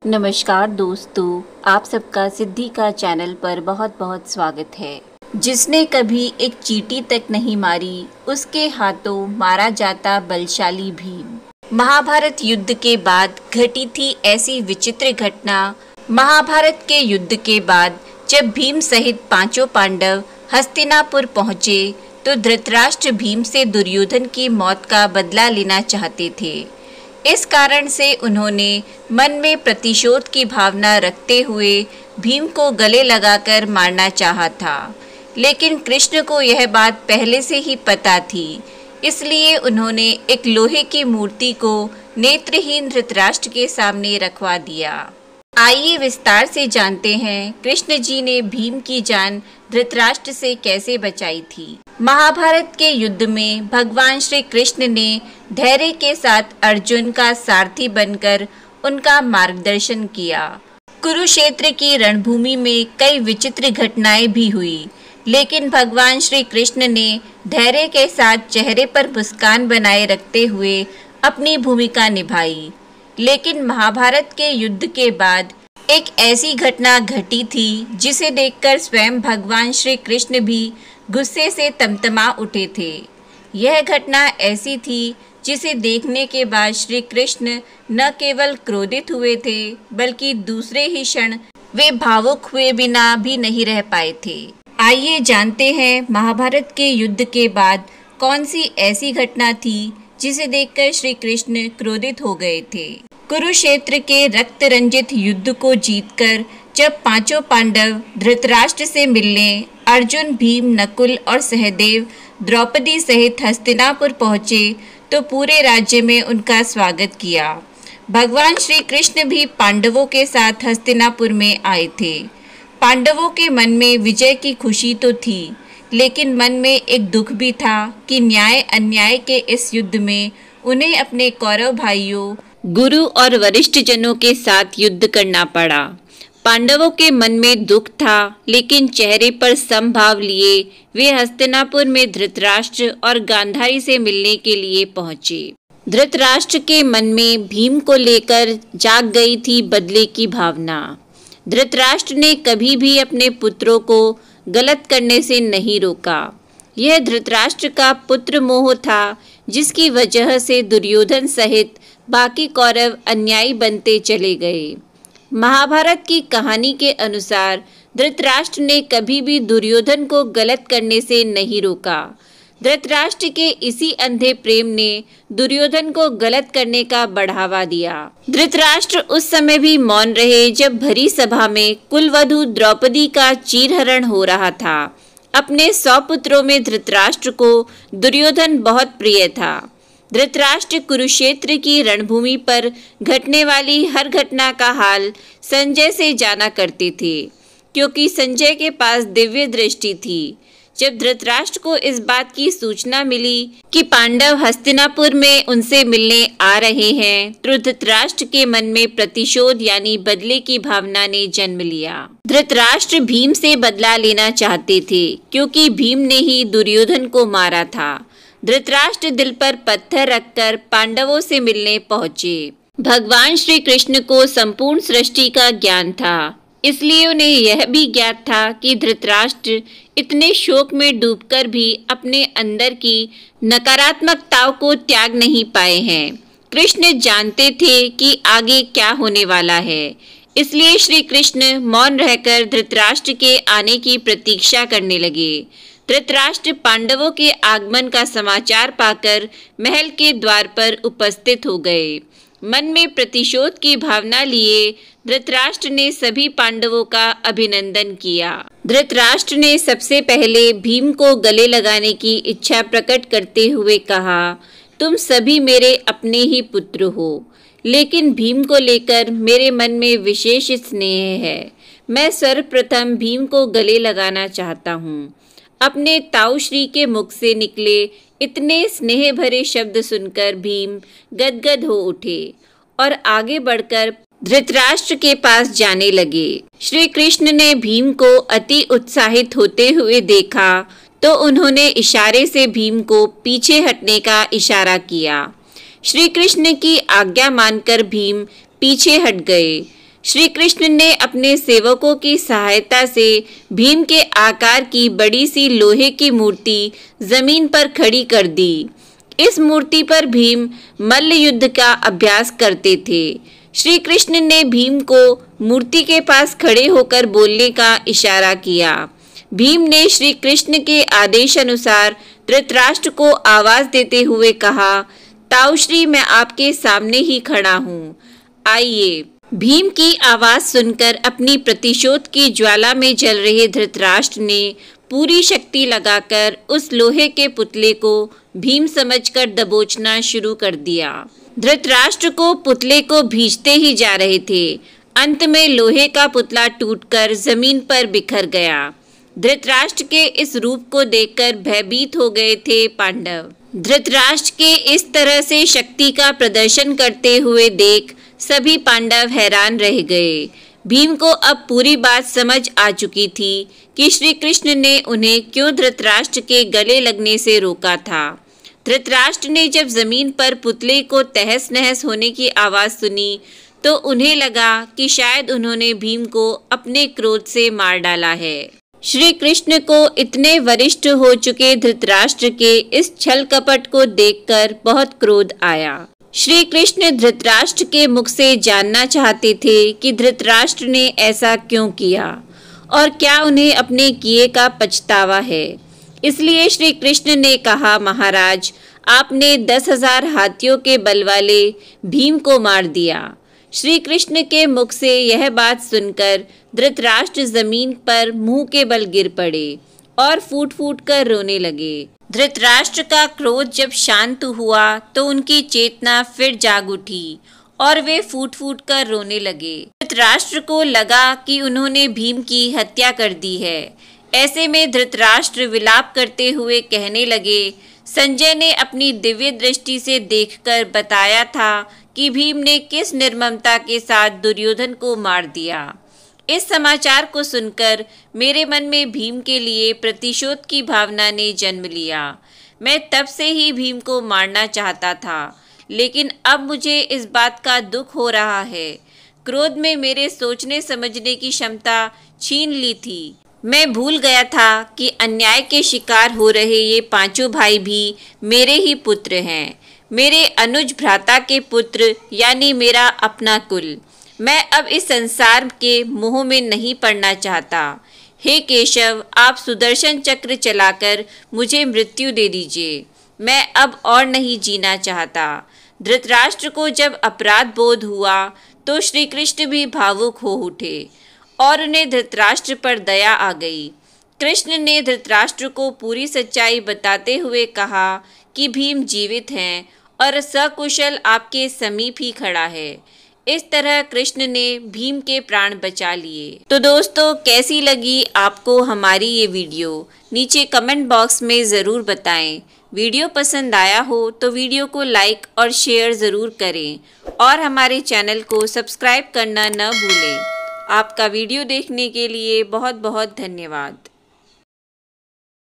नमस्कार दोस्तों, आप सबका सिद्धि का चैनल पर बहुत बहुत स्वागत है। जिसने कभी एक चींटी तक नहीं मारी, उसके हाथों मारा जाता बलशाली भीम। महाभारत युद्ध के बाद घटी थी ऐसी विचित्र घटना। महाभारत के युद्ध के बाद जब भीम सहित पांचों पांडव हस्तिनापुर पहुँचे तो धृतराष्ट्र भीम से दुर्योधन की मौत का बदला लेना चाहते थे। इस कारण से उन्होंने मन में प्रतिशोध की भावना रखते हुए भीम को गले लगाकर मारना चाहा था, लेकिन कृष्ण को यह बात पहले से ही पता थी। इसलिए उन्होंने एक लोहे की मूर्ति को नेत्रहीन धृतराष्ट्र के सामने रखवा दिया। आइए विस्तार से जानते हैं कृष्ण जी ने भीम की जान धृतराष्ट्र से कैसे बचाई थी। महाभारत के युद्ध में भगवान श्री कृष्ण ने धैर्य के साथ अर्जुन का सारथी बनकर उनका मार्गदर्शन किया। कुरुक्षेत्र की रणभूमि में कई विचित्र घटनाएं भी हुई, लेकिन भगवान श्री कृष्ण ने धैर्य के साथ चेहरे पर मुस्कान बनाए रखते हुए अपनी भूमिका निभाई। लेकिन महाभारत के युद्ध के बाद एक ऐसी घटना घटी थी जिसे देखकर स्वयं भगवान श्री कृष्ण भी गुस्से से तमतमा उठे थे। यह घटना ऐसी थी जिसे देखने के बाद श्री कृष्ण न केवल क्रोधित हुए थे, बल्कि दूसरे ही क्षण वे भावुक हुए बिना भी नहीं रह पाए थे। आइए जानते हैं महाभारत के युद्ध के बाद कौन सी ऐसी घटना थी जिसे देखकर श्री कृष्ण क्रोधित हो गए थे। कुरुक्षेत्र के रक्त रंजित युद्ध को जीतकर जब पांचों पांडव धृतराष्ट्र से मिलने अर्जुन, भीम, नकुल और सहदेव द्रौपदी सहित हस्तिनापुर पहुँचे तो पूरे राज्य में उनका स्वागत किया। भगवान श्री कृष्ण भी पांडवों के साथ हस्तिनापुर में आए थे। पांडवों के मन में विजय की खुशी तो थी, लेकिन मन में एक दुख भी था कि न्याय अन्याय के इस युद्ध में उन्हें अपने कौरव भाइयों, गुरु और वरिष्ठ जनों के साथ युद्ध करना पड़ा। पांडवों के मन में दुख था, लेकिन चेहरे पर समभाव लिए वे हस्तिनापुर में धृतराष्ट्र और गांधारी से मिलने के लिए पहुंचे। धृतराष्ट्र के मन में भीम को लेकर जाग गई थी बदले की भावना। धृतराष्ट्र ने कभी भी अपने पुत्रों को गलत करने से नहीं रोका। यह धृतराष्ट्र का पुत्र मोह था, जिसकी वजह से दुर्योधन सहित बाकी कौरव अन्यायी बनते चले गए। महाभारत की कहानी के अनुसार धृतराष्ट्र ने कभी भी दुर्योधन को गलत करने से नहीं रोका। धृतराष्ट्र के इसी अंधे प्रेम ने दुर्योधन को गलत करने का बढ़ावा दिया। धृतराष्ट्र उस समय भी मौन रहे जब भरी सभा में कुलवधू द्रौपदी का चीरहरण हो रहा था। अपने 100 पुत्रों में धृतराष्ट्र को दुर्योधन बहुत प्रिय था। धृतराष्ट्र कुरुक्षेत्र की रणभूमि पर घटने वाली हर घटना का हाल संजय से जाना करते थे, क्योंकि संजय के पास दिव्य दृष्टि थी। जब धृतराष्ट्र को इस बात की सूचना मिली कि पांडव हस्तिनापुर में उनसे मिलने आ रहे हैं, तो धृतराष्ट्र के मन में प्रतिशोध यानी बदले की भावना ने जन्म लिया। धृतराष्ट्र भीम से बदला लेना चाहते थे, क्योंकि भीम ने ही दुर्योधन को मारा था। धृतराष्ट्र दिल पर पत्थर रखकर पांडवों से मिलने पहुंचे। भगवान श्री कृष्ण को संपूर्ण सृष्टि का ज्ञान था, इसलिए उन्हें यह भी ज्ञात था कि धृतराष्ट्र इतने शोक में डूबकर भी अपने अंदर की नकारात्मकताओं को त्याग नहीं पाए हैं। कृष्ण जानते थे कि आगे क्या होने वाला है, इसलिए श्री कृष्ण मौन रहकर धृतराष्ट्र के आने की प्रतीक्षा करने लगे। धृतराष्ट्र पांडवों के आगमन का समाचार पाकर महल के द्वार पर उपस्थित हो गए। मन में प्रतिशोध की भावना लिए धृतराष्ट्र ने सभी पांडवों का अभिनंदन किया। धृतराष्ट्र ने सबसे पहले भीम को गले लगाने की इच्छा प्रकट करते हुए कहा, तुम सभी मेरे अपने ही पुत्र हो, लेकिन भीम को लेकर मेरे मन में विशेष स्नेह है। मैं सर्वप्रथम भीम को गले लगाना चाहता हूँ। अपने ताऊ श्री के मुख से निकले इतने स्नेह भरे शब्द सुनकर भीम गदगद हो उठे और आगे बढ़कर धृतराष्ट्र के पास जाने लगे। श्री कृष्ण ने भीम को अति उत्साहित होते हुए देखा तो उन्होंने इशारे से भीम को पीछे हटने का इशारा किया। श्री कृष्ण की आज्ञा मानकर भीम पीछे हट गए। श्री कृष्ण ने अपने सेवकों की सहायता से भीम के आकार की बड़ी सी लोहे की मूर्ति जमीन पर खड़ी कर दी। इस मूर्ति पर भीम मल्ल युद्ध का अभ्यास करते थे। श्री कृष्ण ने भीम को मूर्ति के पास खड़े होकर बोलने का इशारा किया। भीम ने श्री कृष्ण के आदेश अनुसार धृतराष्ट्र को आवाज देते हुए कहा, ताऊश्री मैं आपके सामने ही खड़ा हूँ, आइए। भीम की आवाज सुनकर अपनी प्रतिशोध की ज्वाला में जल रहे धृतराष्ट्र ने पूरी शक्ति लगाकर उस लोहे के पुतले को भीम समझकर दबोचना शुरू कर दिया। धृतराष्ट्र को पुतले को भींचते ही जा रहे थे। अंत में लोहे का पुतला टूटकर जमीन पर बिखर गया। धृतराष्ट्र के इस रूप को देखकर भयभीत हो गए थे पांडव। धृतराष्ट्र के इस तरह से शक्ति का प्रदर्शन करते हुए देख सभी पांडव हैरान रह गए। भीम को अब पूरी बात समझ आ चुकी थी कि श्री कृष्ण ने उन्हें क्यों धृतराष्ट्र के गले लगने से रोका था। धृतराष्ट्र ने जब जमीन पर पुतले को तहस नहस होने की आवाज सुनी तो उन्हें लगा कि शायद उन्होंने भीम को अपने क्रोध से मार डाला है। श्री कृष्ण को इतने वरिष्ठ हो चुके धृतराष्ट्र के इस छल कपट को देखकर बहुत क्रोध आया। श्री कृष्ण धृतराष्ट्र के मुख से जानना चाहते थे कि धृतराष्ट्र ने ऐसा क्यों किया और क्या उन्हें अपने किए का पछतावा है। इसलिए श्री कृष्ण ने कहा, महाराज आपने 10,000 हाथियों के बल वाले भीम को मार दिया। श्री कृष्ण के मुख से यह बात सुनकर धृतराष्ट्र जमीन पर मुंह के बल गिर पड़े और फूट फूट कर रोने लगे। धृतराष्ट्र का क्रोध जब शांत हुआ तो उनकी चेतना फिर जाग उठी और वे फूट फूट कर रोने लगे। धृतराष्ट्र को लगा कि उन्होंने भीम की हत्या कर दी है। ऐसे में धृतराष्ट्र विलाप करते हुए कहने लगे, संजय ने अपनी दिव्य दृष्टि से देखकर बताया था कि भीम ने किस निर्ममता के साथ दुर्योधन को मार दिया। इस समाचार को सुनकर मेरे मन में भीम के लिए प्रतिशोध की भावना ने जन्म लिया। मैं तब से ही भीम को मारना चाहता था, लेकिन अब मुझे इस बात का दुख हो रहा है। क्रोध में मेरे सोचने समझने की क्षमता छीन ली थी। मैं भूल गया था कि अन्याय के शिकार हो रहे ये पांचों भाई भी मेरे ही पुत्र हैं, मेरे अनुज भ्राता के पुत्र, यानी मेरा अपना कुल। मैं अब इस संसार के मोह में नहीं पड़ना चाहता। हे केशव, आप सुदर्शन चक्र चलाकर मुझे मृत्यु दे दीजिए। मैं अब और नहीं जीना चाहता। धृतराष्ट्र को जब अपराध बोध हुआ तो श्री कृष्ण भी भावुक हो उठे और उन्हें धृतराष्ट्र पर दया आ गई। कृष्ण ने धृतराष्ट्र को पूरी सच्चाई बताते हुए कहा कि भीम जीवित हैं और सकुशल आपके समीप ही खड़ा है। इस तरह कृष्ण ने भीम के प्राण बचा लिए। तो दोस्तों, कैसी लगी आपको हमारी ये वीडियो? नीचे कमेंट बॉक्स में ज़रूर बताएं। वीडियो पसंद आया हो तो वीडियो को लाइक और शेयर ज़रूर करें और हमारे चैनल को सब्सक्राइब करना न भूलें। आपका वीडियो देखने के लिए बहुत बहुत धन्यवाद।